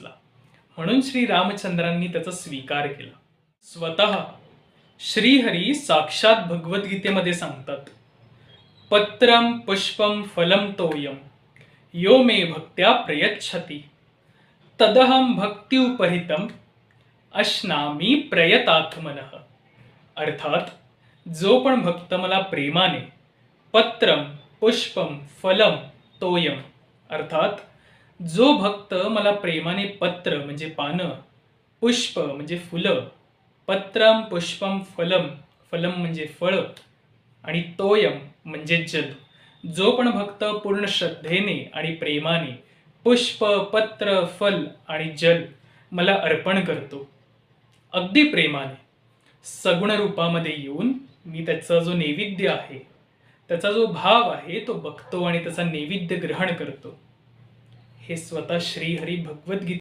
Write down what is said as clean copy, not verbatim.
म्हणून श्री रामचंद्रांनी त्याचा स्वीकार केला. स्वतः श्रीहरी साक्षात भगवद्गीतेमध्ये सांगतात, पत्रम पुष्पम फलम तोयम यो मे भक्त्या प्रयच्छति तदहम भक्तिउपहृतम अश्नामी प्रयतात्मनः. अर्थात जो पण भक्त मला प्रेमाने पत्रम पुष्पम फलम तोयम, अर्थात जो भक्त मला प्रेमाने पत्र म्हणजे पानं, पुष्प म्हणजे फुलं, पत्रम पुष्पम फलम, फलम म्हणजे फळ, आणि तोयम म्हणजे जल, जो पण भक्त पूर्ण श्रद्धेने आणि प्रेमाने पुष्प पत्र फल आणि जल मला अर्पण करतो, अगदी प्रेमाने सगुण रूपामध्ये येऊन मी त्याचा जो नैवेद्य आहे, त्याचा जो भाव आहे तो बघतो आणि त्याचा नैवेद्य ग्रहण करतो, हे स्वतः श्रीहरी भगवद्गीता